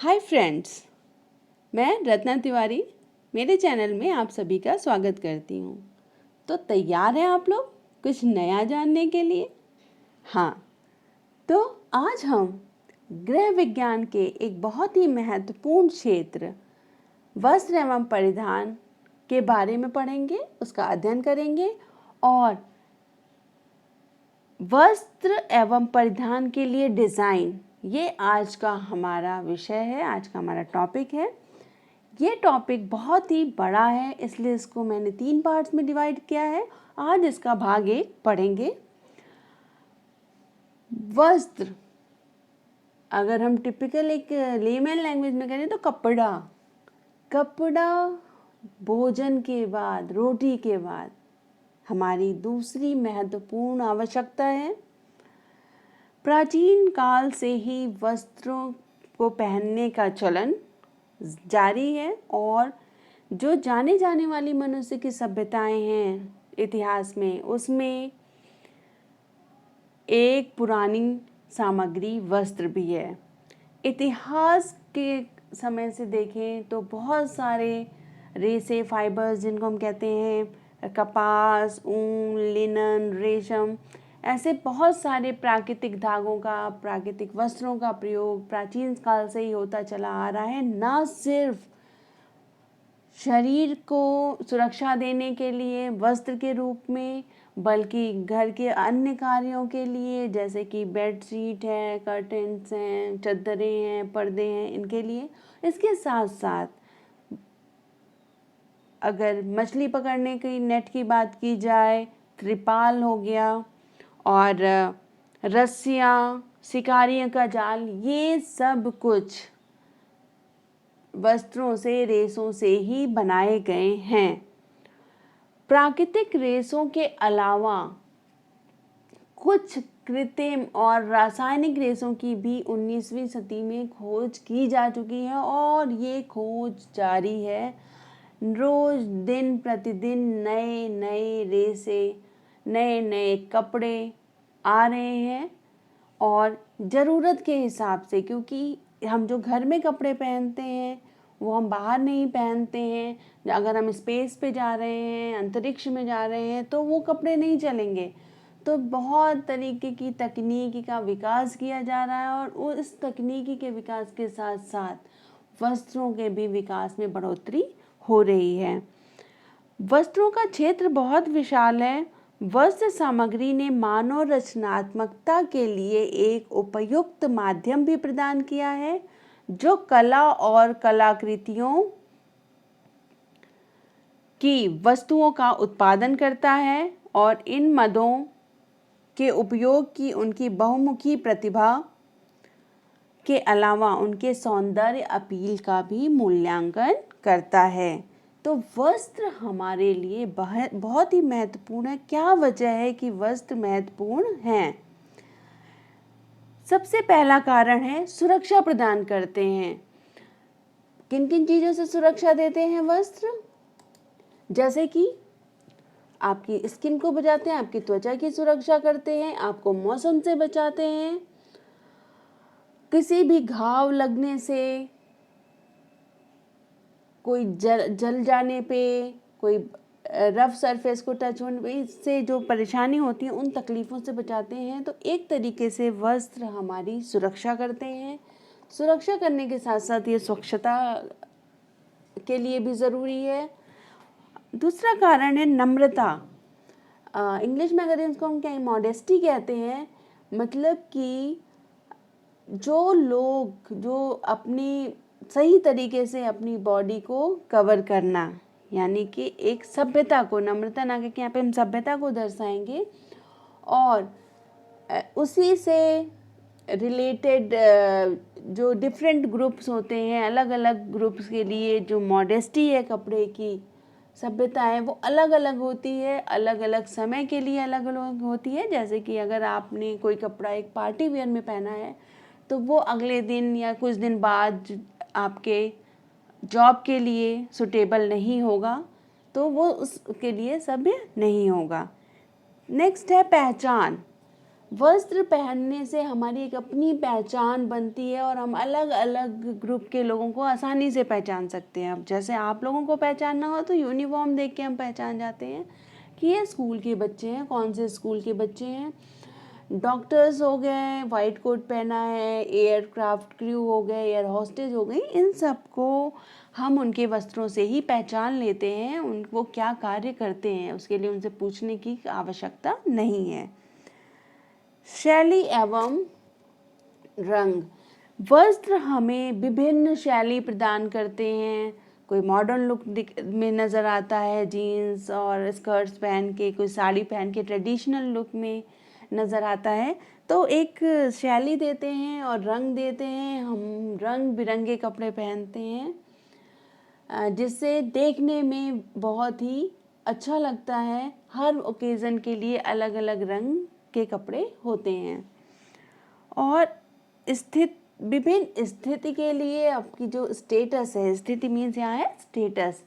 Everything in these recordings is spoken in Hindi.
हाय फ्रेंड्स, मैं रत्ना तिवारी मेरे चैनल में आप सभी का स्वागत करती हूँ। तो तैयार हैं आप लोग कुछ नया जानने के लिए? हाँ, तो आज हम गृह विज्ञान के एक बहुत ही महत्वपूर्ण क्षेत्र वस्त्र एवं परिधान के बारे में पढ़ेंगे, उसका अध्ययन करेंगे और वस्त्र एवं परिधान के लिए डिज़ाइन, ये आज का हमारा विषय है, आज का हमारा टॉपिक है। ये टॉपिक बहुत ही बड़ा है, इसलिए इसको मैंने 3 पार्ट्स में डिवाइड किया है। आज इसका भाग 1 पढ़ेंगे। वस्त्र, अगर हम टिपिकल एक लेमन लैंग्वेज में करें तो कपड़ा भोजन के बाद, रोटी के बाद हमारी दूसरी महत्वपूर्ण आवश्यकता है। प्राचीन काल से ही वस्त्रों को पहनने का चलन जारी है और जो जाने जाने वाली मनुष्य की सभ्यताएं हैं इतिहास में, उसमें एक पुरानी सामग्री वस्त्र भी है। इतिहास के समय से देखें तो बहुत सारे रेसे, फाइबर्स जिनको हम कहते हैं, कपास, ऊन, लिनन, रेशम, ऐसे बहुत सारे प्राकृतिक धागों का, प्राकृतिक वस्त्रों का प्रयोग प्राचीन काल से ही होता चला आ रहा है। न सिर्फ शरीर को सुरक्षा देने के लिए वस्त्र के रूप में, बल्कि घर के अन्य कार्यों के लिए, जैसे कि बेडशीट है, कर्टेन्स हैं, चद्दरें हैं, पर्दे हैं, इनके लिए। इसके साथ साथ अगर मछली पकड़ने की नेट की बात की जाए, त्रिपाल हो गया, और रस्सियाँ, शिकारियों का जाल, ये सब कुछ वस्त्रों से, रेशों से ही बनाए गए हैं। प्राकृतिक रेशों के अलावा कुछ कृत्रिम और रासायनिक रेशों की भी 19वीं सदी में खोज की जा चुकी है और ये खोज जारी है। रोज दिन प्रतिदिन नए नए रेशे, नए नए कपड़े आ रहे हैं और ज़रूरत के हिसाब से, क्योंकि हम जो घर में कपड़े पहनते हैं वो हम बाहर नहीं पहनते हैं। अगर हम स्पेस पे जा रहे हैं, अंतरिक्ष में जा रहे हैं, तो वो कपड़े नहीं चलेंगे। तो बहुत तरीके की तकनीकी का विकास किया जा रहा है और उस तकनीकी के विकास के साथ साथ वस्त्रों के भी विकास में बढ़ोतरी हो रही है। वस्त्रों का क्षेत्र बहुत विशाल है। वस्त्र सामग्री ने मानव रचनात्मकता के लिए एक उपयुक्त माध्यम भी प्रदान किया है, जो कला और कलाकृतियों की वस्तुओं का उत्पादन करता है और इन मदों के उपयोग की उनकी बहुमुखी प्रतिभा के अलावा उनके सौंदर्य अपील का भी मूल्यांकन करता है। तो वस्त्र हमारे लिए बहुत ही महत्वपूर्ण है। क्या वजह है कि वस्त्र महत्वपूर्ण हैं? सबसे पहला कारण है सुरक्षा प्रदान करते हैं। किन किन चीज़ों से सुरक्षा देते हैं वस्त्र? जैसे कि आपकी स्किन को बचाते हैं, आपकी त्वचा की सुरक्षा करते हैं, आपको मौसम से बचाते हैं, किसी भी घाव लगने से, कोई जल जाने पे, कोई रफ सरफेस को टच होने पे, इससे जो परेशानी होती है उन तकलीफ़ों से बचाते हैं। तो एक तरीके से वस्त्र हमारी सुरक्षा करते हैं। सुरक्षा करने के साथ साथ ये स्वच्छता के लिए भी ज़रूरी है। दूसरा कारण है नम्रता। इंग्लिश में अगर इसको हम क्या मॉडेस्टी कहते हैं, मतलब कि जो लोग जो अपनी सही तरीके से अपनी बॉडी को कवर करना, यानी कि एक सभ्यता को, नम्रता ना कि यहाँ पे हम सभ्यता को दर्शाएंगे, और उसी से रिलेटेड जो डिफरेंट ग्रुप्स होते हैं, अलग अलग ग्रुप्स के लिए जो मॉडेस्टी है कपड़े की, सभ्यता है, वो अलग अलग होती है, अलग अलग समय के लिए अलग अलग होती है। जैसे कि अगर आपने कोई कपड़ा एक पार्टी वेयर में पहना है तो वो अगले दिन या कुछ दिन बाद आपके जॉब के लिए सुटेबल नहीं होगा, तो वो उसके लिए सभ्य नहीं होगा। नेक्स्ट है पहचान। वस्त्र पहनने से हमारी एक अपनी पहचान बनती है और हम अलग अलग ग्रुप के लोगों को आसानी से पहचान सकते हैं। अब जैसे आप लोगों को पहचानना हो तो यूनिफॉर्म देख के हम पहचान जाते हैं कि ये स्कूल के बच्चे हैं, कौन से स्कूल के बच्चे हैं। डॉक्टर्स हो गए, वाइट कोट पहना है, एयरक्राफ्ट क्रू हो गए, एयर हॉस्टेज हो गई, इन सबको हम उनके वस्त्रों से ही पहचान लेते हैं। वो क्या कार्य करते हैं उसके लिए उनसे पूछने की आवश्यकता नहीं है। शैली एवं रंग। वस्त्र हमें विभिन्न शैली प्रदान करते हैं। कोई मॉडर्न लुक में नज़र आता है जीन्स और स्कर्ट्स पहन के, कोई साड़ी पहन के ट्रेडिशनल लुक में नज़र आता है। तो एक शैली देते हैं और रंग देते हैं। हम रंग बिरंगे कपड़े पहनते हैं जिससे देखने में बहुत ही अच्छा लगता है। हर ओकेज़न के लिए अलग अलग रंग के कपड़े होते हैं और विभिन्न स्थिति के लिए आपकी जो स्टेटस है, स्थिति मीन्स यहाँ है स्टेटस,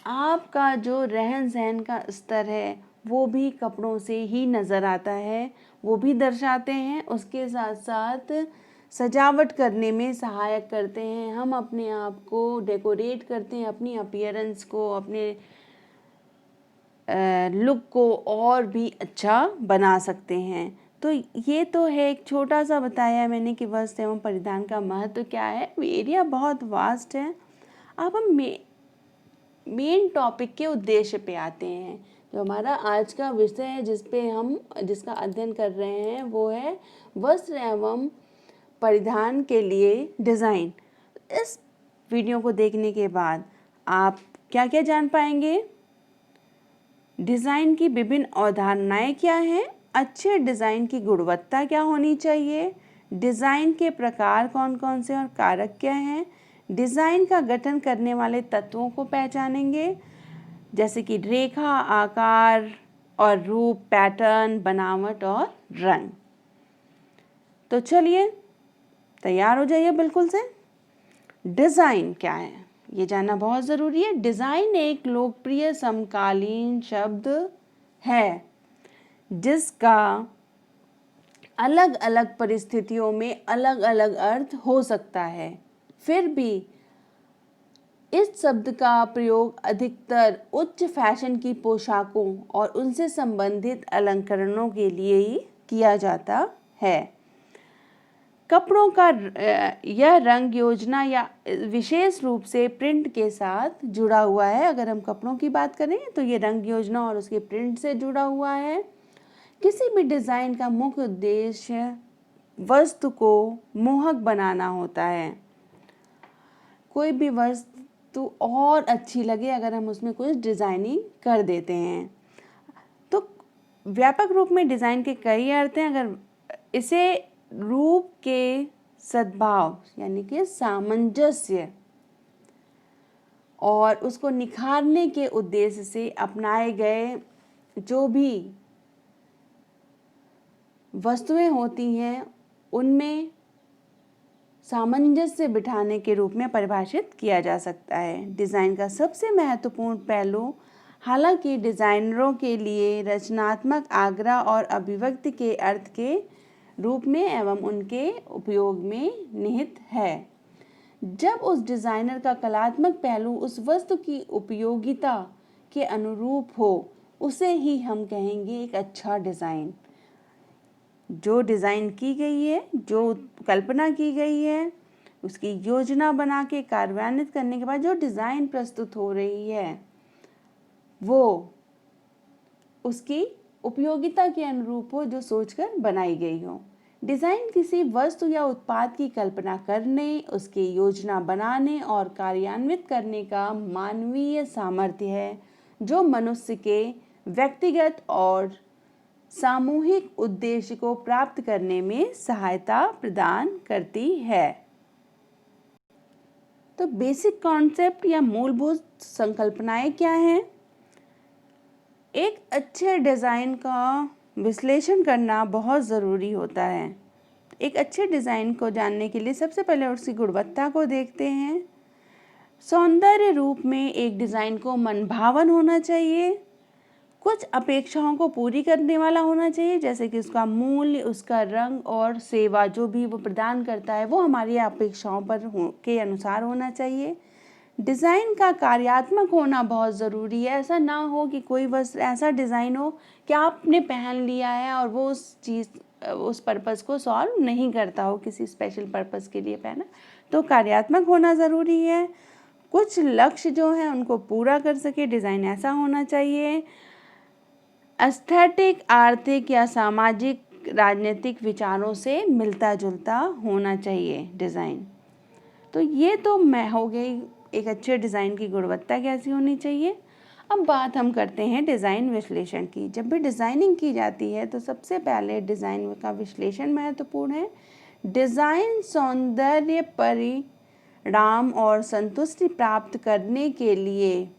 आपका जो रहन सहन का स्तर है वो भी कपड़ों से ही नज़र आता है, वो भी दर्शाते हैं। उसके साथ साथ सजावट करने में सहायक करते हैं। हम अपने आप को डेकोरेट करते हैं, अपनी अपीयरेंस को, अपने लुक को और भी अच्छा बना सकते हैं। तो ये तो है एक छोटा सा बताया मैंने कि वस्त्र एवं परिधान का महत्व क्या है। एरिया बहुत वास्ट है। अब हम मेन टॉपिक के उद्देश्य पे आते हैं। जो हमारा आज का विषय है जिसका अध्ययन कर रहे हैं वो है वस्त्र एवं परिधान के लिए डिज़ाइन। इस वीडियो को देखने के बाद आप क्या क्या जान पाएंगे? डिज़ाइन की विभिन्न अवधारणाएं क्या हैं, अच्छे डिज़ाइन की गुणवत्ता क्या होनी चाहिए, डिज़ाइन के प्रकार कौन कौन से और कारक क्या हैं, डिज़ाइन का गठन करने वाले तत्वों को पहचानेंगे जैसे कि रेखा, आकार और रूप, पैटर्न, बनावट और रंग। तो चलिए तैयार हो जाइए बिल्कुल से। डिज़ाइन क्या है ये जानना बहुत ज़रूरी है। डिज़ाइन एक लोकप्रिय समकालीन शब्द है जिसका अलग अलग परिस्थितियों में अलग अलग अर्थ हो सकता है। फिर भी इस शब्द का प्रयोग अधिकतर उच्च फैशन की पोशाकों और उनसे संबंधित अलंकरणों के लिए ही किया जाता है। कपड़ों का यह रंग योजना या विशेष रूप से प्रिंट के साथ जुड़ा हुआ है। अगर हम कपड़ों की बात करें तो ये रंग योजना और उसके प्रिंट से जुड़ा हुआ है। किसी भी डिज़ाइन का मुख्य उद्देश्य वस्तु को मोहक बनाना होता है। कोई भी वस्तु और अच्छी लगे अगर हम उसमें कुछ डिज़ाइनिंग कर देते हैं। तो व्यापक रूप में डिज़ाइन के कई अर्थ हैं। अगर इसे रूप के सद्भाव यानी कि सामंजस्य और उसको निखारने के उद्देश्य से अपनाए गए जो भी वस्तुएं होती हैं उनमें सामंजस्य बिठाने के रूप में परिभाषित किया जा सकता है। डिज़ाइन का सबसे महत्वपूर्ण पहलू हालांकि डिज़ाइनरों के लिए रचनात्मक आग्रह और अभिव्यक्ति के अर्थ के रूप में एवं उनके उपयोग में निहित है। जब उस डिज़ाइनर का कलात्मक पहलू उस वस्तु की उपयोगिता के अनुरूप हो उसे ही हम कहेंगे एक अच्छा डिज़ाइन। जो डिज़ाइन की गई है, जो कल्पना की गई है, उसकी योजना बना के कार्यान्वित करने के बाद जो डिज़ाइन प्रस्तुत हो रही है वो उसकी उपयोगिता के अनुरूप हो, जो सोचकर बनाई गई हो। डिज़ाइन किसी वस्तु या उत्पाद की कल्पना करने, उसकी योजना बनाने और कार्यान्वित करने का मानवीय सामर्थ्य है जो मनुष्य के व्यक्तिगत और सामूहिक उद्देश्य को प्राप्त करने में सहायता प्रदान करती है। तो बेसिक कॉन्सेप्ट या मूलभूत संकल्पनाएं क्या हैं? एक अच्छे डिज़ाइन का विश्लेषण करना बहुत ज़रूरी होता है। एक अच्छे डिज़ाइन को जानने के लिए सबसे पहले उसकी गुणवत्ता को देखते हैं। सौंदर्य रूप में एक डिज़ाइन को मनभावन होना चाहिए। कुछ अपेक्षाओं को पूरी करने वाला होना चाहिए, जैसे कि उसका मूल्य, उसका रंग और सेवा जो भी वो प्रदान करता है वो हमारी अपेक्षाओं के अनुसार होना चाहिए। डिज़ाइन का कार्यात्मक होना बहुत ज़रूरी है। ऐसा ना हो कि कोई वस्त्र ऐसा डिज़ाइन हो कि आपने पहन लिया है और वो उस पर्पज़ को सॉल्व नहीं करता हो, किसी स्पेशल पर्पज़ के लिए पहना, तो कार्यात्मक होना ज़रूरी है। कुछ लक्ष्य जो हैं उनको पूरा कर सके, डिज़ाइन ऐसा होना चाहिए। एस्थेटिक, आर्थिक या सामाजिक, राजनीतिक विचारों से मिलता जुलता होना चाहिए डिज़ाइन। तो ये तो मैं हो गई एक अच्छे डिज़ाइन की गुणवत्ता कैसी होनी चाहिए। अब बात हम करते हैं डिज़ाइन विश्लेषण की। जब भी डिज़ाइनिंग की जाती है तो सबसे पहले डिज़ाइन का विश्लेषण महत्वपूर्ण है। डिज़ाइन सौंदर्य परिणाम और संतुष्टि प्राप्त करने के लिए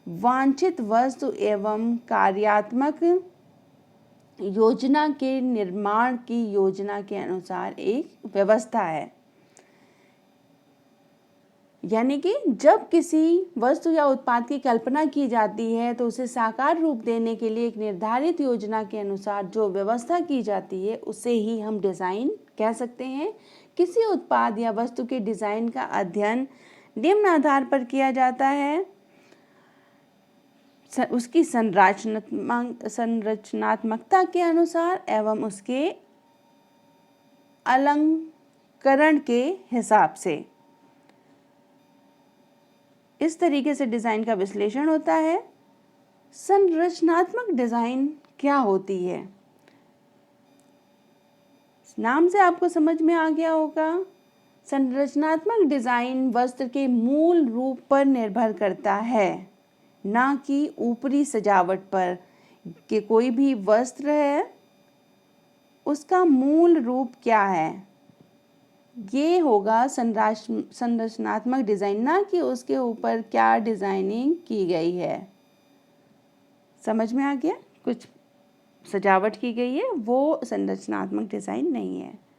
वांछित वस्तु एवं कार्यात्मक योजना के निर्माण की योजना के अनुसार एक व्यवस्था है। यानी कि जब किसी वस्तु या उत्पाद की कल्पना की जाती है तो उसे साकार रूप देने के लिए एक निर्धारित योजना के अनुसार जो व्यवस्था की जाती है उसे ही हम डिज़ाइन कह सकते हैं। किसी उत्पाद या वस्तु के डिज़ाइन का अध्ययन निम्न आधार पर किया जाता है। उसकी संरचनात्मकता के अनुसार एवं उसके अलंकरण के हिसाब से। इस तरीके से डिज़ाइन का विश्लेषण होता है। संरचनात्मक डिज़ाइन क्या होती है? नाम से आपको समझ में आ गया होगा। संरचनात्मक डिज़ाइन वस्त्र के मूल रूप पर निर्भर करता है, ना कि ऊपरी सजावट पर। कि कोई भी वस्त्र है उसका मूल रूप क्या है, ये होगा संरचनात्मक डिज़ाइन, ना कि उसके ऊपर क्या डिज़ाइनिंग की गई है। समझ में आ गया? कुछ सजावट की गई है वो संरचनात्मक डिज़ाइन नहीं है।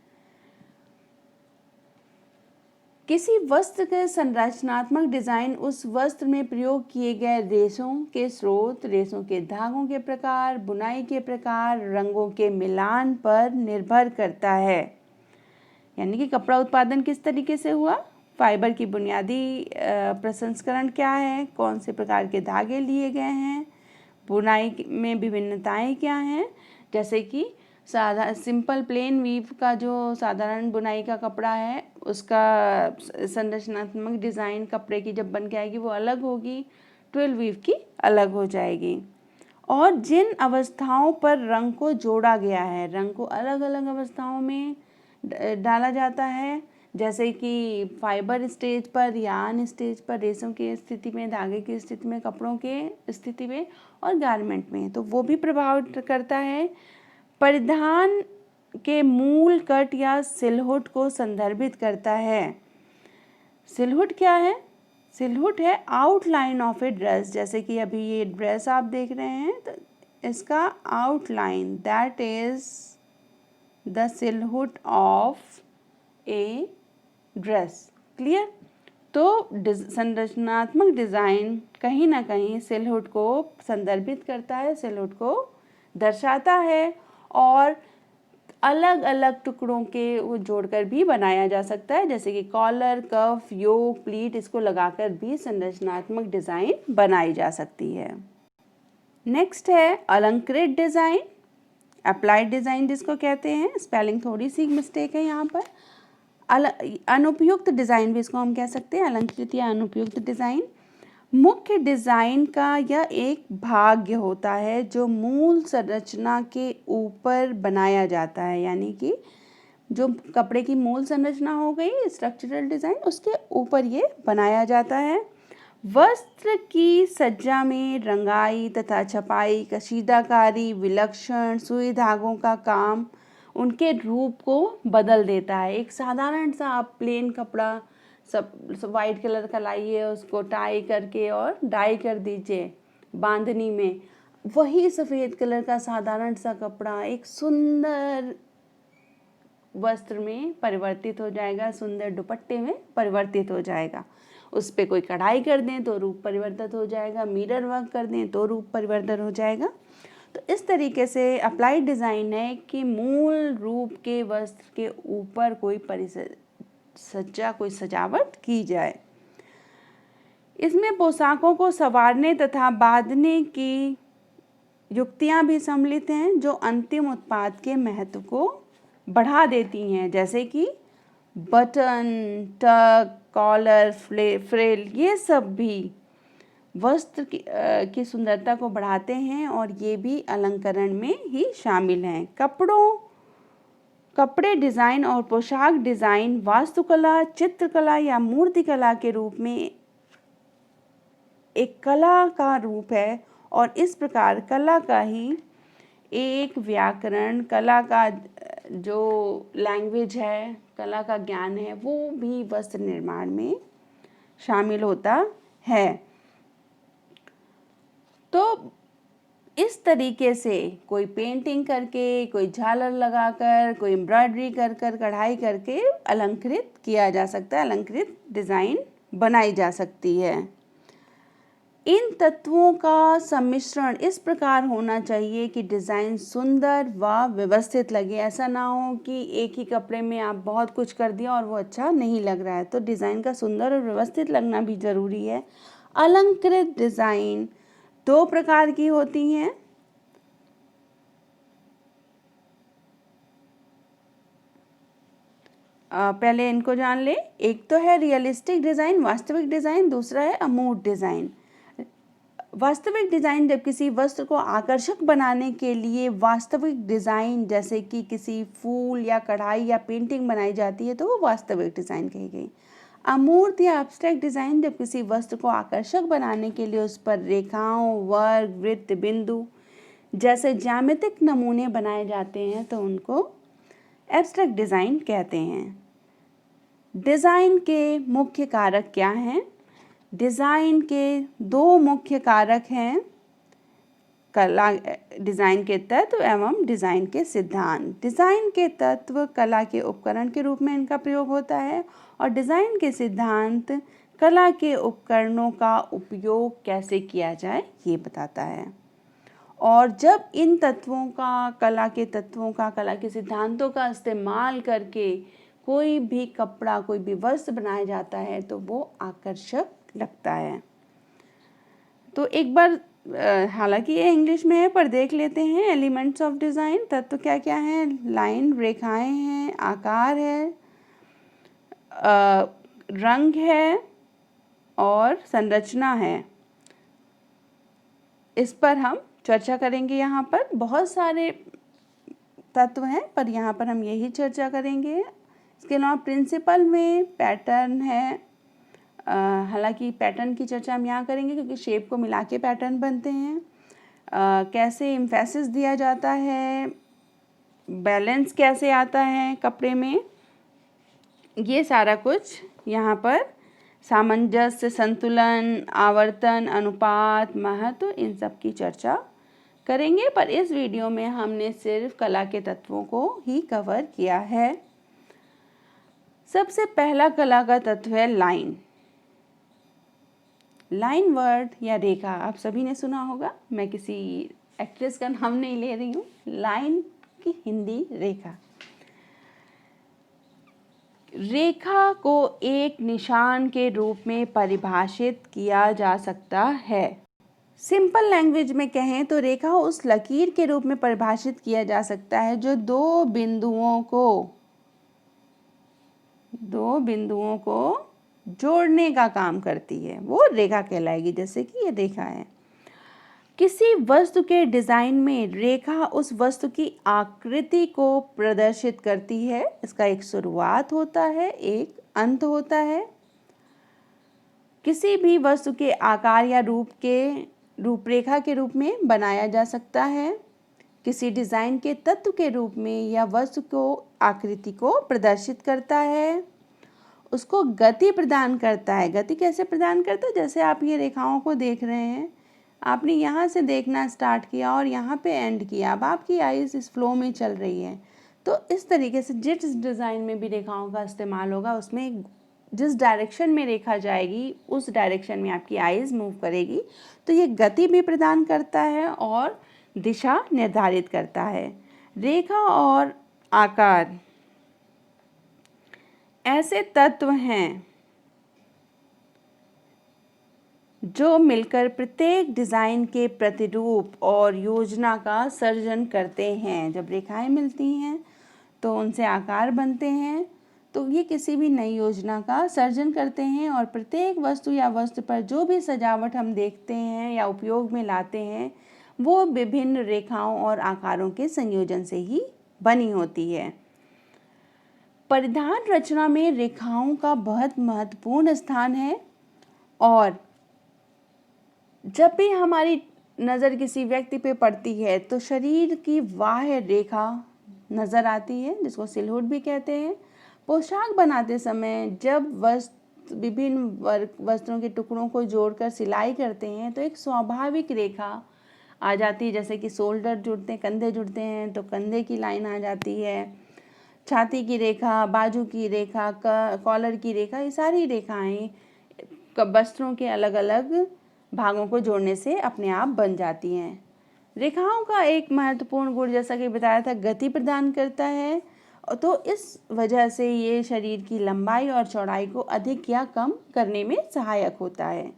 किसी वस्त्र के संरचनात्मक डिज़ाइन उस वस्त्र में प्रयोग किए गए रेशों के स्रोत, रेशों के धागों के प्रकार, बुनाई के प्रकार, रंगों के मिलान पर निर्भर करता है। यानी कि कपड़ा उत्पादन किस तरीके से हुआ, फाइबर की बुनियादी प्रसंस्करण क्या है, कौन से प्रकार के धागे लिए गए हैं, बुनाई में विभिन्नताएं क्या हैं। जैसे कि सिंपल प्लेन वीव का जो साधारण बुनाई का कपड़ा है उसका संरचनात्मक डिज़ाइन कपड़े की जब बन के आएगी वो अलग होगी, 12 वीव की अलग हो जाएगी। और जिन अवस्थाओं पर रंग को जोड़ा गया है, रंग को अलग अलग अवस्थाओं में डाला जाता है, जैसे कि फाइबर स्टेज पर, यान स्टेज पर, रेशम की स्थिति में, धागे की स्थिति में, कपड़ों के स्थिति में और गारमेंट में, तो वो भी प्रभाव करता है। परिधान के मूल कट या सिलहुट को संदर्भित करता है। सिलहुट क्या है? सिलहुट है आउटलाइन ऑफ ए ड्रेस। जैसे कि अभी ये ड्रेस आप देख रहे हैं तो इसका outline, that is the silhouette of a dress. Clear? तो संरचनात्मक डिज़ाइन कहीं ना कहीं सिलहुट को संदर्भित करता है, सिलहुट को दर्शाता है और अलग अलग टुकड़ों के वो जोड़कर भी बनाया जा सकता है, जैसे कि कॉलर, कफ, योक, प्लीट, इसको लगाकर भी संरचनात्मक डिज़ाइन बनाई जा सकती है। नेक्स्ट है अलंकृत डिज़ाइन, अप्लाइड डिज़ाइन जिसको कहते हैं। स्पेलिंग थोड़ी सी मिस्टेक है यहाँ पर। अनुपयुक्त डिज़ाइन भी इसको हम कह सकते हैं, अलंकृत या अनुपयुक्त डिज़ाइन। मुख्य डिज़ाइन का यह एक भाग होता है जो मूल संरचना के ऊपर बनाया जाता है। यानी कि जो कपड़े की मूल संरचना हो गई स्ट्रक्चरल डिज़ाइन, उसके ऊपर ये बनाया जाता है। वस्त्र की सज्जा में रंगाई तथा छपाई, कशीदाकारी, विलक्षण सुई धागों का काम उनके रूप को बदल देता है। एक साधारण सा आप प्लेन कपड़ा सब वाइट कलर का लाइए, उसको टाई करके और डाई कर दीजिए बांधनी में, वही सफ़ेद कलर का साधारण सा कपड़ा एक सुंदर वस्त्र में परिवर्तित हो जाएगा, सुंदर दुपट्टे में परिवर्तित हो जाएगा। उस पे कोई कढ़ाई कर दें तो रूप परिवर्तित हो जाएगा, मिरर वर्क कर दें तो रूप परिवर्तन हो जाएगा। तो इस तरीके से अप्लाइड डिज़ाइन है कि मूल रूप के वस्त्र के ऊपर कोई परिसज्जा, कोई सजावट की जाए। इसमें पोशाकों को संवारने तथा बांधने की युक्तियां भी सम्मिलित हैं जो अंतिम उत्पाद के महत्व को बढ़ा देती हैं, जैसे कि बटन, टक, कॉलर, फ्रिल, ये सब भी वस्त्र की सुंदरता को बढ़ाते हैं और ये भी अलंकरण में ही शामिल हैं। कपड़े डिज़ाइन और पोशाक डिज़ाइन वास्तुकला, चित्रकला या मूर्तिकला के रूप में एक कला का रूप है और इस प्रकार कला का ही एक व्याकरण, कला का जो लैंग्वेज है, कला का ज्ञान है, वो भी वस्त्र निर्माण में शामिल होता है। तो इस तरीके से कोई पेंटिंग करके, कोई झालर लगाकर, कोई एम्ब्रॉयडरी कर कर, कढ़ाई करके अलंकृत किया जा सकता है, अलंकृत डिज़ाइन बनाई जा सकती है। इन तत्वों का सम्मिश्रण इस प्रकार होना चाहिए कि डिज़ाइन सुंदर व व्यवस्थित लगे। ऐसा ना हो कि एक ही कपड़े में आप बहुत कुछ कर दिया और वो अच्छा नहीं लग रहा है। तो डिज़ाइन का सुंदर और व्यवस्थित लगना भी ज़रूरी है। अलंकृत डिज़ाइन 2 प्रकार की होती हैं। पहले इनको जान ले। एक तो है रियलिस्टिक डिज़ाइन, वास्तविक डिज़ाइन, दूसरा है अमूर्त डिज़ाइन। वास्तविक डिज़ाइन जब किसी वस्त्र को आकर्षक बनाने के लिए वास्तविक डिज़ाइन, जैसे कि किसी फूल या कढ़ाई या पेंटिंग बनाई जाती है, तो वो वास्तविक डिज़ाइन कही गई। अमूर्त या एब्स्ट्रैक्ट डिज़ाइन जब किसी वस्त्र को आकर्षक बनाने के लिए उस पर रेखाओं, वर्ग, वृत्त, बिंदु जैसे ज्यामितिक नमूने बनाए जाते हैं तो उनको एब्स्ट्रैक्ट डिज़ाइन कहते हैं। डिज़ाइन के मुख्य कारक क्या हैं? डिज़ाइन के 2 मुख्य कारक हैं, कला, डिज़ाइन के तत्व एवं डिज़ाइन के सिद्धांत। डिज़ाइन के तत्व कला के उपकरण के रूप में इनका प्रयोग होता है और डिज़ाइन के सिद्धांत कला के उपकरणों का उपयोग कैसे किया जाए ये बताता है। और जब इन तत्वों का, कला के तत्वों का, कला के सिद्धांतों का इस्तेमाल करके कोई भी कपड़ा, कोई भी वस्त्र बनाया जाता है तो वो आकर्षक लगता है। तो एक बार, हालांकि ये इंग्लिश में है पर देख लेते हैं। एलिमेंट्स ऑफ डिज़ाइन, तत्व क्या क्या हैं? लाइन, रेखाएं हैं, आकार है, रंग है और संरचना है। इस पर हम चर्चा करेंगे। यहाँ पर बहुत सारे तत्व हैं पर यहाँ पर हम यही चर्चा करेंगे। इसके अलावा प्रिंसिपल में पैटर्न है, हालांकि पैटर्न की चर्चा हम यहाँ करेंगे क्योंकि शेप को मिला के पैटर्न बनते हैं। कैसे एम्फेसिस दिया जाता है, बैलेंस कैसे आता है कपड़े में, ये सारा कुछ यहाँ पर, सामंजस्य, संतुलन, आवर्तन, अनुपात, महत्व, इन सब की चर्चा करेंगे। पर इस वीडियो में हमने सिर्फ कला के तत्वों को ही कवर किया है। सबसे पहला कला का तत्व है लाइन। लाइन वर्ड या रेखा आप सभी ने सुना होगा। मैं किसी एक्ट्रेस का नाम नहीं ले रही हूँ। लाइन की हिंदी रेखा। रेखा को एक निशान के रूप में परिभाषित किया जा सकता है। सिंपल लैंग्वेज में कहें तो रेखा उस लकीर के रूप में परिभाषित किया जा सकता है जो दो बिंदुओं को जोड़ने का काम करती है, वो रेखा कहलाएगी। जैसे कि ये रेखा है। किसी वस्तु के डिज़ाइन में रेखा उस वस्तु की आकृति को प्रदर्शित करती है। इसका एक शुरुआत होता है, एक अंत होता है। किसी भी वस्तु के आकार या रूपरेखा के रूप में बनाया जा सकता है। किसी डिज़ाइन के तत्व के रूप में या वस्तु को आकृति को प्रदर्शित करता है, उसको गति प्रदान करता है। गति कैसे प्रदान करता है? जैसे आप ये रेखाओं को देख रहे हैं, आपने यहाँ से देखना स्टार्ट किया और यहाँ पे एंड किया। अब आपकी आइज़ इस फ्लो में चल रही है तो तो इस तरीके से जिस डिज़ाइन में भी रेखाओं का इस्तेमाल होगा उसमें जिस डायरेक्शन में रेखा जाएगी उस डायरेक्शन में आपकी आइज़ मूव करेगी। तो ये गति भी प्रदान करता है और दिशा निर्धारित करता है। रेखा और आकार ऐसे तत्व हैं जो मिलकर प्रत्येक डिज़ाइन के प्रतिरूप और योजना का सर्जन करते हैं। जब रेखाएं मिलती हैं तो उनसे आकार बनते हैं, तो ये किसी भी नई योजना का सर्जन करते हैं और प्रत्येक वस्तु या वस्तु पर जो भी सजावट हम देखते हैं या उपयोग में लाते हैं वो विभिन्न रेखाओं और आकारों के संयोजन से ही बनी होती है। परिधान रचना में रेखाओं का बहुत महत्वपूर्ण स्थान है और जब भी हमारी नज़र किसी व्यक्ति पे पड़ती है तो शरीर की बाह्य रेखा नज़र आती है, जिसको सिलहुट भी कहते हैं। पोशाक बनाते समय जब विभिन्न वस्त्रों के टुकड़ों को जोड़कर सिलाई करते हैं तो एक स्वाभाविक रेखा आ जाती है, जैसे कि शोल्डर जुड़ते हैं, कंधे जुड़ते हैं तो कंधे की लाइन आ जाती है, छाती की रेखा, बाजू की रेखा, कॉलर की रेखा, ये सारी रेखाएं वस्त्रों के अलग अलग भागों को जोड़ने से अपने आप बन जाती हैं। रेखाओं का एक महत्वपूर्ण गुण, जैसा कि बताया था, गति प्रदान करता है, तो इस वजह से ये शरीर की लंबाई और चौड़ाई को अधिक या कम करने में सहायक होता है।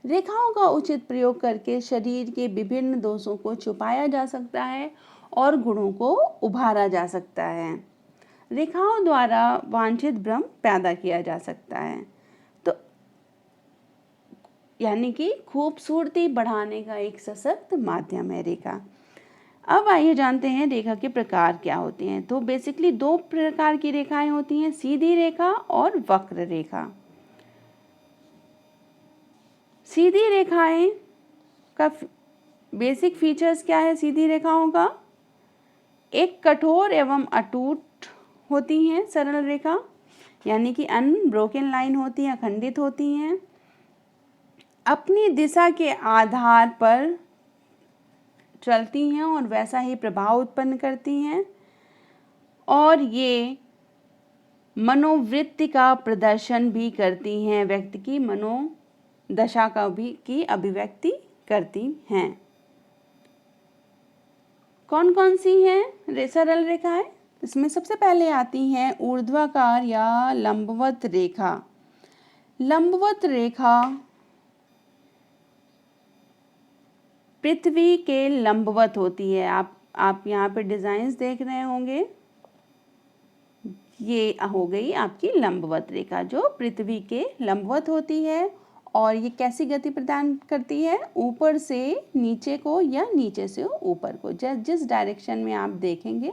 रेखाओं का उचित प्रयोग करके शरीर के विभिन्न दोषों को छुपाया जा सकता है और गुणों को उभारा जा सकता है। रेखाओं द्वारा वांछित भ्रम पैदा किया जा सकता है, तो यानी कि खूबसूरती बढ़ाने का एक सशक्त माध्यम है रेखा। अब आइए जानते हैं रेखा के प्रकार क्या होते हैं। तो बेसिकली दो प्रकार की रेखाएं होती हैं, सीधी रेखा और वक्र रेखा। सीधी रेखाएं का बेसिक फीचर्स क्या है सीधी रेखाओं का? एक कठोर एवं अटूट होती हैं सरल रेखा, यानी कि अनब्रोकन लाइन होती हैं, अखंडित होती हैं, अपनी दिशा के आधार पर चलती हैं और वैसा ही प्रभाव उत्पन्न करती हैं, और ये मनोवृत्ति का प्रदर्शन भी करती हैं, व्यक्ति की मनोदशा का भी की अभिव्यक्ति करती हैं। कौन कौन सी हैं सरल रेखाएं? इसमें सबसे पहले आती हैं ऊर्ध्वाकार या लंबवत रेखा। लंबवत रेखा पृथ्वी के लंबवत होती है। आप यहाँ पे डिजाइन्स देख रहे होंगे, ये हो गई आपकी लंबवत रेखा जो पृथ्वी के लंबवत होती है। और ये कैसी गति प्रदान करती है? ऊपर से नीचे को या नीचे से ऊपर को, जिस डायरेक्शन में आप देखेंगे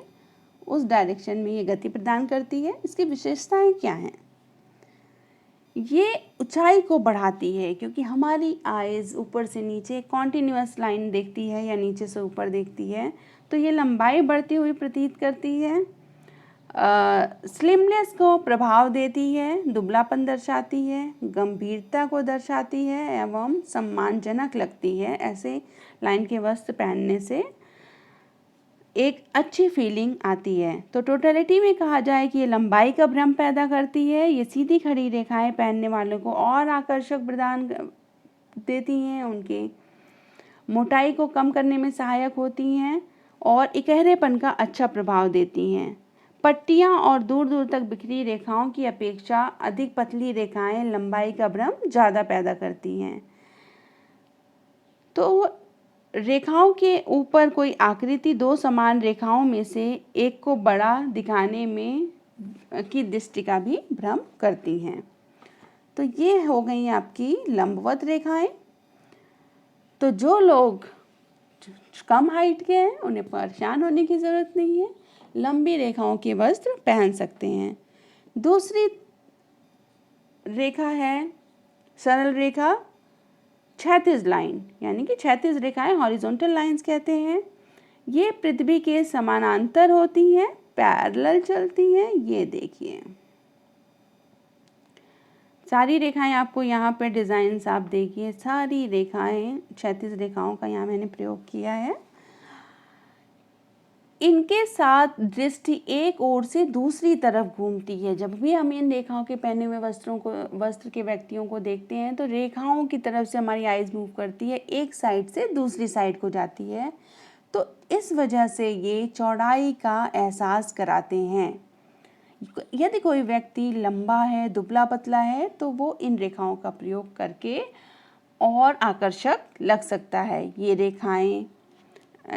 उस डायरेक्शन में ये गति प्रदान करती है। इसकी विशेषताएं क्या हैं? ये ऊंचाई को बढ़ाती है, क्योंकि हमारी आइज़ ऊपर से नीचे कॉन्टिन्यूअस लाइन देखती है या नीचे से ऊपर देखती है, तो ये लंबाई बढ़ती हुई प्रतीत करती है। स्लिमनेस को प्रभाव देती है, दुबलापन दर्शाती है, गंभीरता को दर्शाती है एवं सम्मानजनक लगती है। ऐसे लाइन के वस्त्र पहनने से एक अच्छी फीलिंग आती है। तो टोटलिटी में कहा जाए कि ये लंबाई का भ्रम पैदा करती है। ये सीधी खड़ी रेखाएं पहनने वालों को और आकर्षक प्रदान देती हैं, उनके मोटाई को कम करने में सहायक होती हैं और इकहरेपन का अच्छा प्रभाव देती हैं। पट्टियाँ और दूर दूर तक बिखरी रेखाओं की अपेक्षा अधिक पतली रेखाएं लंबाई का भ्रम ज़्यादा पैदा करती हैं। तो रेखाओं के ऊपर कोई आकृति दो समान रेखाओं में से एक को बड़ा दिखाने में की दृष्टि का भी भ्रम करती हैं। तो ये हो गई आपकी लंबवत रेखाएं। तो जो लोग कम हाइट के हैं उन्हें परेशान होने की ज़रूरत नहीं है, लंबी रेखाओं के वस्त्र पहन सकते हैं। दूसरी रेखा है सरल रेखा, क्षैतिज लाइन, यानी कि क्षैतिज रेखाएं हॉरिजॉन्टल लाइंस कहते हैं। ये पृथ्वी के समानांतर होती हैं, पैरेलल चलती हैं। ये देखिए सारी रेखाएं आपको यहाँ पे डिज़ाइंस आप देखिए, सारी रेखाएं क्षैतिज रेखाओं का यहाँ मैंने प्रयोग किया है। इनके साथ दृष्टि एक ओर से दूसरी तरफ घूमती है। जब भी हम इन रेखाओं के पहने हुए वस्त्र के व्यक्तियों को देखते हैं तो रेखाओं की तरफ से हमारी आइज़ मूव करती है, एक साइड से दूसरी साइड को जाती है। तो इस वजह से ये चौड़ाई का एहसास कराते हैं। यदि कोई व्यक्ति लंबा है, दुबला पतला है, तो वो इन रेखाओं का प्रयोग करके और आकर्षक लग सकता है। ये रेखाएं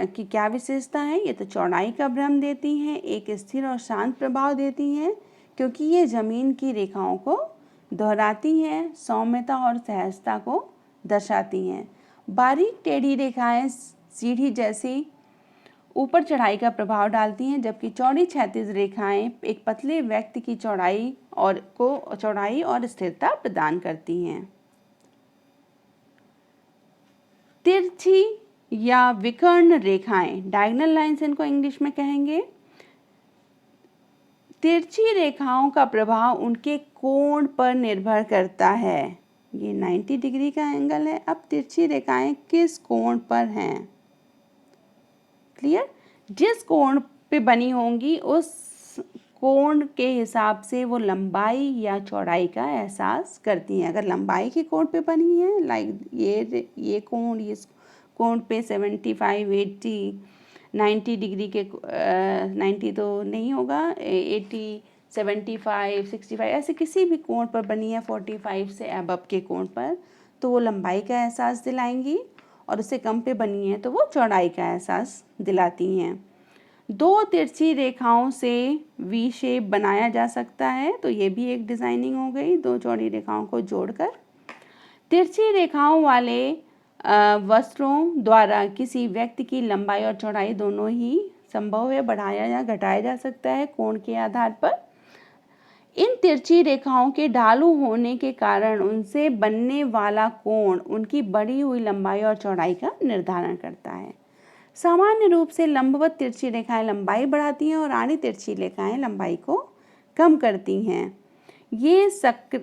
की क्या विशेषता है? ये तो चौड़ाई का भ्रम देती हैं, एक स्थिर और शांत प्रभाव देती हैं, क्योंकि ये जमीन की रेखाओं को दोहराती हैं, सौम्यता और सहजता को दर्शाती हैं। बारीक टेढ़ी रेखाएं सीढ़ी जैसी ऊपर चढ़ाई का प्रभाव डालती हैं, जबकि चौड़ी क्षैतिज रेखाएं एक पतले व्यक्ति की चौड़ाई और स्थिरता प्रदान करती हैं। तिरछी या विकर्ण रेखाएं, डायगोनल लाइंस इनको इंग्लिश में कहेंगे। तिरछी रेखाओं का प्रभाव उनके कोण पर निर्भर करता है। ये 90 डिग्री का एंगल है। अब तिरछी रेखाएं किस कोण पर हैं? क्लियर? जिस कोण पे बनी होंगी उस कोण के हिसाब से वो लंबाई या चौड़ाई का एहसास करती हैं। अगर लंबाई के कोण पे बनी है, लाइक ये कोण, ये कोण पे 75, 80, 90 डिग्री के 90 तो नहीं होगा, 80, 75, 65 ऐसे किसी भी कोण पर बनी है 45 से अबव के कोण पर, तो वो लंबाई का एहसास दिलाएंगी, और उससे कम पे बनी है तो वो चौड़ाई का एहसास दिलाती हैं। दो तिरछी रेखाओं से वी शेप बनाया जा सकता है, तो ये भी एक डिज़ाइनिंग हो गई, दो चौड़ी रेखाओं को जोड़कर। तिरछी रेखाओं वाले वस्त्रों द्वारा किसी व्यक्ति की लंबाई और चौड़ाई दोनों ही संभव है, बढ़ाया या घटाया जा सकता है कोण के आधार पर। इन तिरछी रेखाओं के ढालू होने के कारण उनसे बनने वाला कोण उनकी बढ़ी हुई लंबाई और चौड़ाई का निर्धारण करता है। सामान्य रूप से लंबवत तिरछी रेखाएं लंबाई बढ़ाती हैं और आड़ी तिरछी रेखाएं लंबाई को कम करती हैं। ये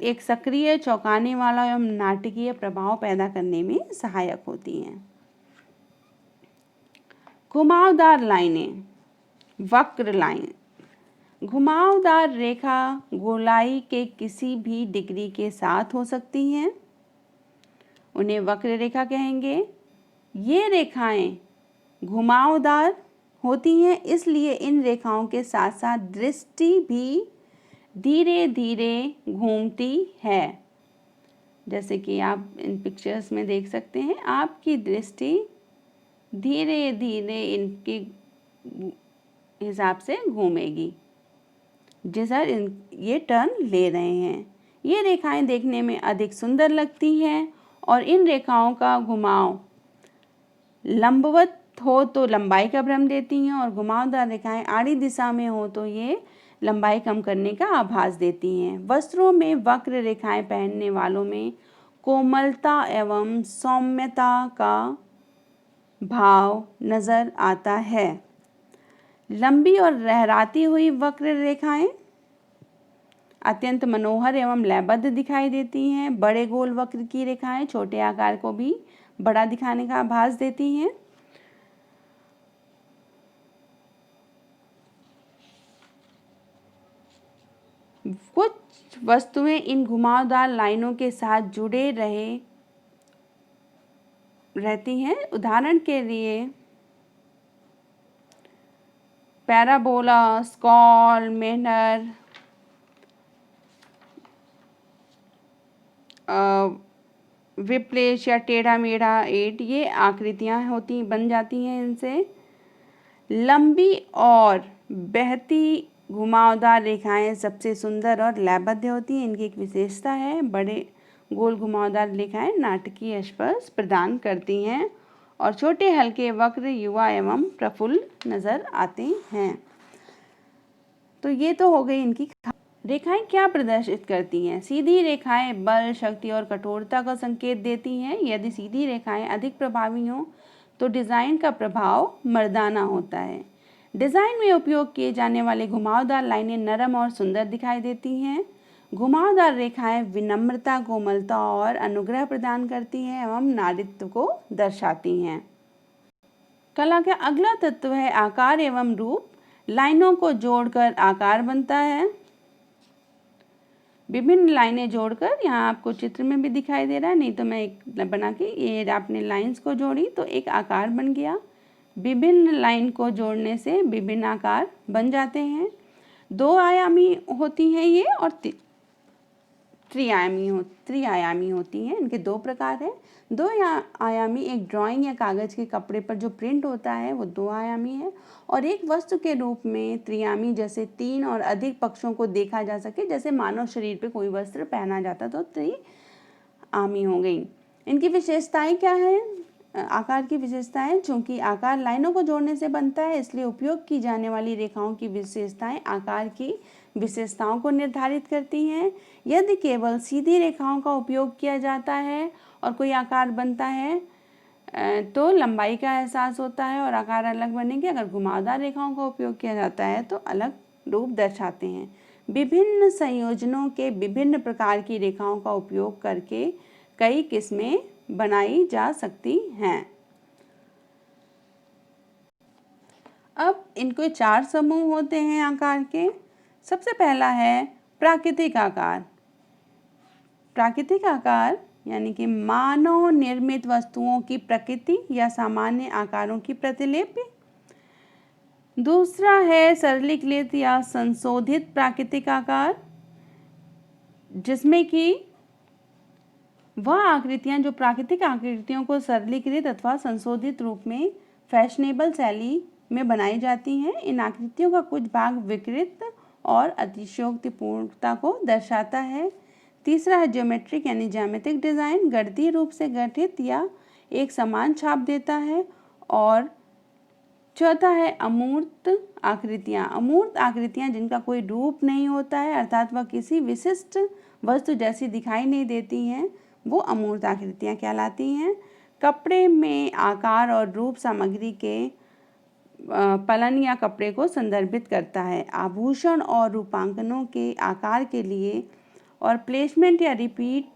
एक सक्रिय, चौंकाने वाला एवं नाटकीय प्रभाव पैदा करने में सहायक होती हैं। घुमावदार लाइनें, वक्र लाइन। घुमावदार रेखा गोलाई के किसी भी डिग्री के साथ हो सकती हैं, उन्हें वक्र रेखा कहेंगे। ये रेखाएं घुमावदार होती हैं, इसलिए इन रेखाओं के साथ साथ दृष्टि भी धीरे धीरे घूमती है। जैसे कि आप इन पिक्चर्स में देख सकते हैं, आपकी दृष्टि धीरे धीरे इनके हिसाब से घूमेगी जैसा ये टर्न ले रहे हैं। ये रेखाएं देखने में अधिक सुंदर लगती हैं, और इन रेखाओं का घुमाव लंबवत हो तो लंबाई का भ्रम देती हैं, और घुमावदार रेखाएं आड़ी दिशा में हो तो ये लंबाई कम करने का आभास देती हैं। वस्त्रों में वक्र रेखाएं पहनने वालों में कोमलता एवं सौम्यता का भाव नजर आता है। लंबी और लहराती हुई वक्र रेखाएं अत्यंत मनोहर एवं लयबद्ध दिखाई देती हैं। बड़े गोल वक्र की रेखाएं छोटे आकार को भी बड़ा दिखाने का आभास देती हैं। कुछ वस्तुएं इन घुमावदार लाइनों के साथ जुड़े रहती हैं। उदाहरण के लिए पैराबोला, स्कॉल, मेहनर, विप्लेश या टेढ़ा मेढ़ा 8, ये आकृतियां बन जाती हैं इनसे। लंबी और बहती घुमावदार रेखाएं सबसे सुंदर और लयबद्ध होती हैं। इनकी एक विशेषता है, बड़े गोल घुमावदार रेखाएं नाटकीय स्पर्श प्रदान करती हैं, और छोटे हल्के वक्र युवा एवं प्रफुल्ल नजर आते हैं। तो ये तो हो गई इनकी। रेखाएं क्या प्रदर्शित करती हैं? सीधी रेखाएं बल, शक्ति और कठोरता का संकेत देती हैं। यदि सीधी रेखाएं अधिक प्रभावी हों तो डिज़ाइन का प्रभाव मर्दाना होता है। डिज़ाइन में उपयोग किए जाने वाले घुमावदार लाइनें नरम और सुंदर दिखाई देती हैं। घुमावदार रेखाएं विनम्रता, कोमलता और अनुग्रह प्रदान करती हैं एवं नारीत्व को दर्शाती हैं। कला का अगला तत्व है आकार एवं रूप। लाइनों को जोड़कर आकार बनता है। विभिन्न लाइनें जोड़कर, यहाँ आपको चित्र में भी दिखाई दे रहा है, नहीं तो मैं एक बना के, ये आपने लाइंस को जोड़ी तो एक आकार बन गया। विभिन्न लाइन को जोड़ने से विभिन्न आकार बन जाते हैं। 2 आयामी होती हैं ये और त्रिआयामी होती हैं। इनके 2 प्रकार हैं। 2 आयामी एक ड्राइंग या कागज के कपड़े पर जो प्रिंट होता है वो 2 आयामी है, और एक वस्तु के रूप में त्रिआयामी, जैसे 3 और अधिक पक्षों को देखा जा सके, जैसे मानव शरीर पे कोई वस्त्र पहना जाता तो त्रिआयामी हो गई। इनकी विशेषताएं क्या है? आकार की विशेषताएं, चूंकि आकार लाइनों को जोड़ने से बनता है इसलिए उपयोग की जाने वाली रेखाओं की विशेषताएं आकार की विशेषताओं को निर्धारित करती हैं। यदि केवल सीधी रेखाओं का उपयोग किया जाता है और कोई आकार बनता है तो लंबाई का एहसास होता है और आकार अलग बनेंगे। अगर घुमावदार रेखाओं का उपयोग किया जाता है तो अलग रूप दर्शाते हैं। विभिन्न संयोजनों के विभिन्न प्रकार की रेखाओं का उपयोग करके कई किस्में बनाई जा सकती हैं। अब इनको 4 समूह होते हैं आकार के। सबसे पहला है प्राकृतिक आकार। प्राकृतिक आकार यानी कि मानव निर्मित वस्तुओं की प्रकृति या सामान्य आकारों की प्रतिलिपि। दूसरा है सरलीकृत या संशोधित प्राकृतिक आकार, जिसमें कि वह आकृतियां जो प्राकृतिक आकृतियों को सरलीकृत अथवा संशोधित रूप में फैशनेबल शैली में बनाई जाती हैं। इन आकृतियों का कुछ भाग विकृत और अतिशयोक्तिपूर्णता को दर्शाता है। तीसरा है ज्योमेट्रिक यानी ज्यामितिक डिज़ाइन, गणितीय रूप से गठित या एक समान छाप देता है। और चौथा है अमूर्त आकृतियाँ। अमूर्त आकृतियाँ जिनका कोई रूप नहीं होता है, अर्थात वह किसी विशिष्ट वस्तु जैसी दिखाई नहीं देती हैं, वो अमूर्त आकृतियाँ कहलाती हैं। कपड़े में आकार और रूप सामग्री के पलन या कपड़े को संदर्भित करता है। आभूषण और रूपांकनों के आकार के लिए और प्लेसमेंट या रिपीट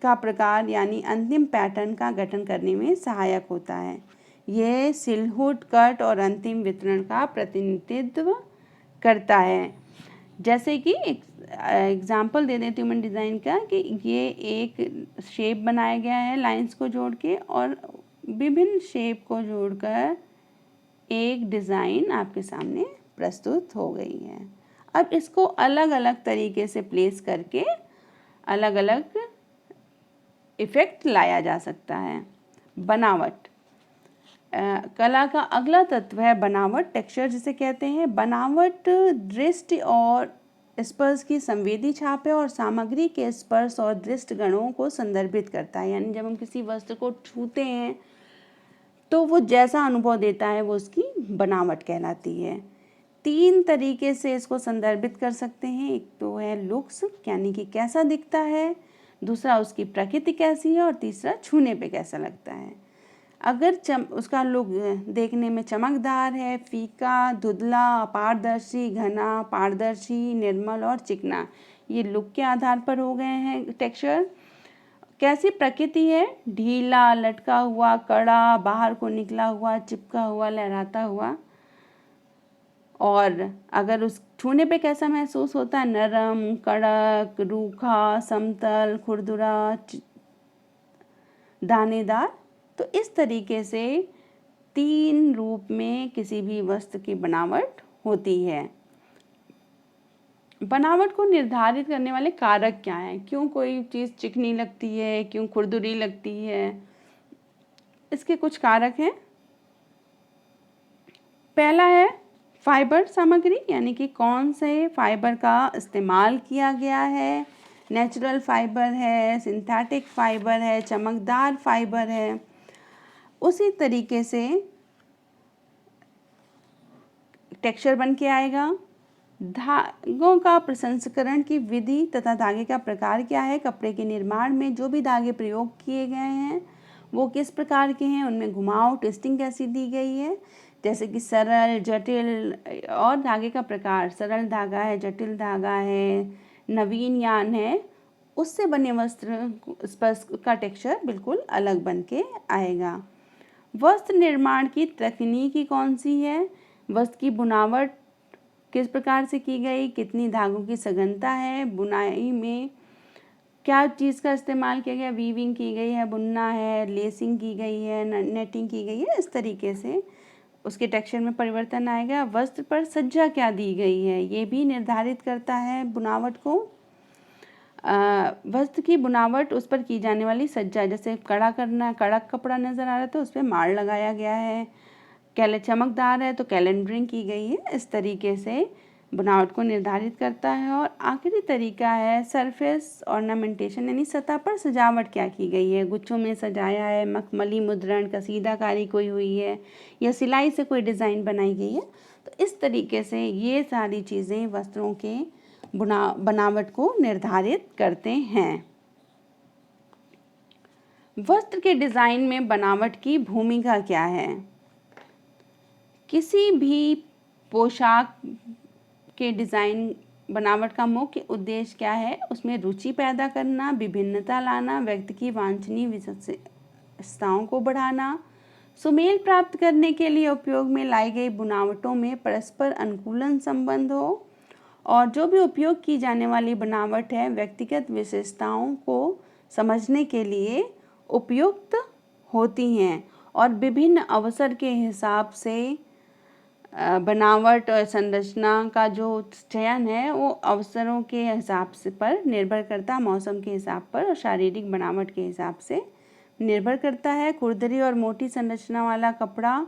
का प्रकार यानी अंतिम पैटर्न का गठन करने में सहायक होता है। यह सिलहुट, कट और अंतिम वितरण का प्रतिनिधित्व करता है। जैसे कि एग्जाम्पल दे देती हूँ मैं डिज़ाइन का, कि ये एक शेप बनाया गया है लाइंस को जोड़ के, और विभिन्न शेप को जोड़कर एक डिज़ाइन आपके सामने प्रस्तुत हो गई है। अब इसको अलग अलग तरीके से प्लेस करके अलग अलग इफ़ेक्ट लाया जा सकता है। बनावट। कला का अगला तत्व है बनावट, टेक्सचर जिसे कहते हैं। बनावट दृष्टि और स्पर्श की संवेदी छाप है और सामग्री के स्पर्श और दृष्टि गणों को संदर्भित करता है। यानी जब हम किसी वस्तु को छूते हैं तो वो जैसा अनुभव देता है वो उसकी बनावट कहलाती है। 3 तरीके से इसको संदर्भित कर सकते हैं। एक तो है लुक्स यानी कि कैसा दिखता है, दूसरा उसकी प्रकृति कैसी है, और तीसरा छूने पे कैसा लगता है। अगर उसका लुक देखने में चमकदार है, फीका, धुंधला, अपारदर्शी, घना, पारदर्शी, निर्मल और चिकना, ये लुक के आधार पर हो गए हैं टेक्सचर। कैसी प्रकृति है, ढीला, लटका हुआ, कड़ा, बाहर को निकला हुआ, चिपका हुआ, लहराता हुआ। और अगर उस छूने पे कैसा महसूस होता है, नरम, कड़क, रूखा, समतल, खुरदुरा, दानेदार। तो इस तरीके से 3 रूप में किसी भी वस्तु की बनावट होती है। बनावट को निर्धारित करने वाले कारक क्या हैं? क्यों कोई चीज़ चिकनी लगती है, क्यों खुरदुरी लगती है? इसके कुछ कारक हैं। पहला है फाइबर सामग्री, यानी कि कौन से फाइबर का इस्तेमाल किया गया है। नेचुरल फाइबर है, सिंथेटिक फाइबर है, चमकदार फाइबर है। उसी तरीके से टेक्सचर बन के आएगा। धागों का प्रसंस्करण की विधि तथा धागे का प्रकार क्या है। कपड़े के निर्माण में जो भी धागे प्रयोग किए गए हैं वो किस प्रकार के हैं, उनमें घुमाव, ट्विस्टिंग कैसी दी गई है। जैसे कि सरल, जटिल, और धागे का प्रकार, सरल धागा है, जटिल धागा है, नवीन यान है, उससे बने वस्त्र स्पर्श का टेक्सचर बिल्कुल अलग बन के आएगा। वस्त्र निर्माण की तकनीकी कौन सी है, वस्त्र की बुनावट किस प्रकार से की गई, कितनी धागों की सघनता है, बुनाई में क्या चीज़ का इस्तेमाल किया गया, वीविंग की गई है, बुनना है, लेसिंग की गई है, नेटिंग की गई है, इस तरीके से उसके टेक्सचर में परिवर्तन आएगा। वस्त्र पर सज्जा क्या दी गई है, ये भी निर्धारित करता है बुनावट को। वस्त्र की बुनावट, उस पर की जाने वाली सज्जा, जैसे कड़ा करना, कड़क कपड़ा नज़र आ रहा है तो उस पर माड़ लगाया गया है, चमकदार है तो कैलेंडरिंग की गई है, इस तरीके से बुनावट को निर्धारित करता है। और आखिरी तरीका है सरफेस ऑर्नामेंटेशन, यानी सतह पर सजावट क्या की गई है, गुच्छों में सजाया है, मखमली मुद्रण, कसीदाकारी कोई हुई है, या सिलाई से कोई डिज़ाइन बनाई गई है। तो इस तरीके से ये सारी चीज़ें वस्त्रों के बनावट को निर्धारित करते हैं। वस्त्र के डिज़ाइन में बनावट की भूमिका क्या है? किसी भी पोशाक के डिज़ाइन बनावट का मुख्य उद्देश्य क्या है? उसमें रुचि पैदा करना, विभिन्नता लाना, व्यक्ति की वांछनीय विशेषताओं को बढ़ाना, सुमेल प्राप्त करने के लिए उपयोग में लाई गई बुनावटों में परस्पर अनुकूलन संबंध हो, और जो भी उपयोग की जाने वाली बनावट है व्यक्तिगत विशेषताओं को समझने के लिए उपयुक्त होती हैं, और विभिन्न अवसर के हिसाब से बनावट और संरचना का जो चयन है वो अवसरों के हिसाब से पर निर्भर करता, मौसम के हिसाब पर और शारीरिक बनावट के हिसाब से निर्भर करता है। खुरदरी और मोटी संरचना वाला कपड़ा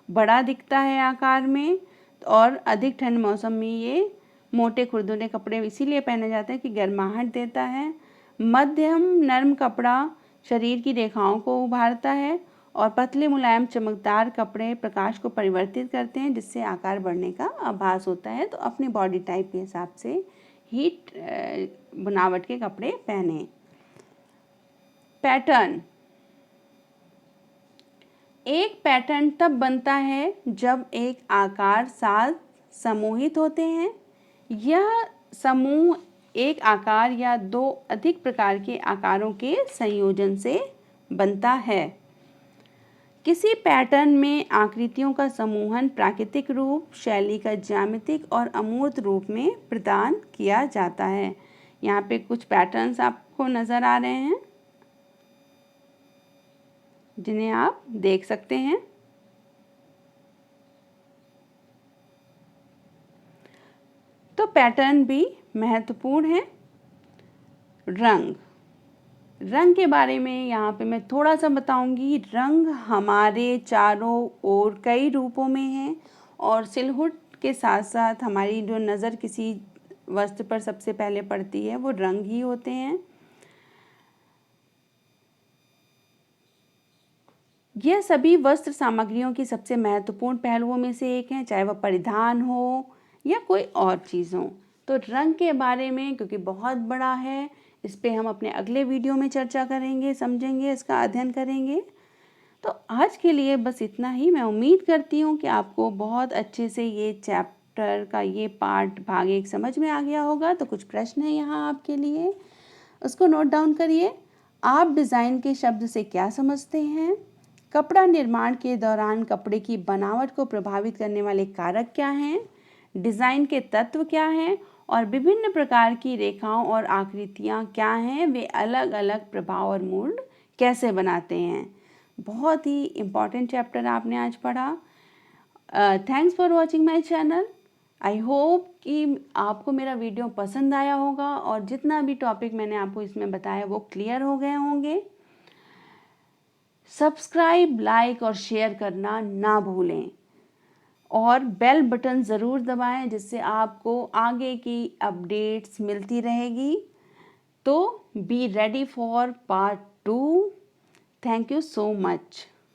बड़ा दिखता है आकार में, और अधिक ठंड मौसम में ये मोटे खुरदुरे कपड़े इसीलिए पहने जाते हैं कि गर्माहट देता है। मध्यम नरम कपड़ा शरीर की रेखाओं को उभारता है, और पतले मुलायम चमकदार कपड़े प्रकाश को परिवर्तित करते हैं जिससे आकार बढ़ने का आभास होता है। तो अपने बॉडी टाइप के हिसाब से ही बनावट के कपड़े पहने। पैटर्न, एक पैटर्न तब बनता है जब एक आकार साथ समूहित होते हैं। यह समूह एक आकार या दो अधिक प्रकार के आकारों के संयोजन से बनता है। किसी पैटर्न में आकृतियों का समूहन प्राकृतिक रूप, शैली का ज्यामितिक और अमूर्त रूप में प्रदान किया जाता है। यहाँ पे कुछ पैटर्न्स आपको नज़र आ रहे हैं जिन्हें आप देख सकते हैं। तो पैटर्न भी महत्वपूर्ण है। रंग के बारे में यहाँ पे मैं थोड़ा सा बताऊंगी। रंग हमारे चारों ओर कई रूपों में है, और सिलहुट के साथ साथ हमारी जो नज़र किसी वस्त्र पर सबसे पहले पड़ती है वो रंग ही होते हैं। यह सभी वस्त्र सामग्रियों की सबसे महत्वपूर्ण पहलुओं में से एक है, चाहे वह परिधान हो या कोई और चीज़ हो। तो रंग के बारे में, क्योंकि बहुत बड़ा है, इस पे हम अपने अगले वीडियो में चर्चा करेंगे, समझेंगे, इसका अध्ययन करेंगे। तो आज के लिए बस इतना ही। मैं उम्मीद करती हूँ कि आपको बहुत अच्छे से ये चैप्टर का ये पार्ट भाग 1 समझ में आ गया होगा। तो कुछ प्रश्न है यहाँ आपके लिए, उसको नोट डाउन करिए। आप डिज़ाइन के शब्द से क्या समझते हैं? कपड़ा निर्माण के दौरान कपड़े की बनावट को प्रभावित करने वाले कारक क्या हैं? डिज़ाइन के तत्व क्या हैं? और विभिन्न प्रकार की रेखाओं और आकृतियाँ क्या हैं? वे अलग अलग प्रभाव और मूड कैसे बनाते हैं? बहुत ही इम्पॉर्टेंट चैप्टर आपने आज पढ़ा। Thanks for watching my channel. I hope कि आपको मेरा वीडियो पसंद आया होगा, और जितना भी टॉपिक मैंने आपको इसमें बताया वो क्लियर हो गए होंगे। सब्सक्राइब, लाइक और शेयर करना ना भूलें, और बेल बटन ज़रूर दबाएं जिससे आपको आगे की अपडेट्स मिलती रहेगी। तो be ready for part 2। Thank you so much.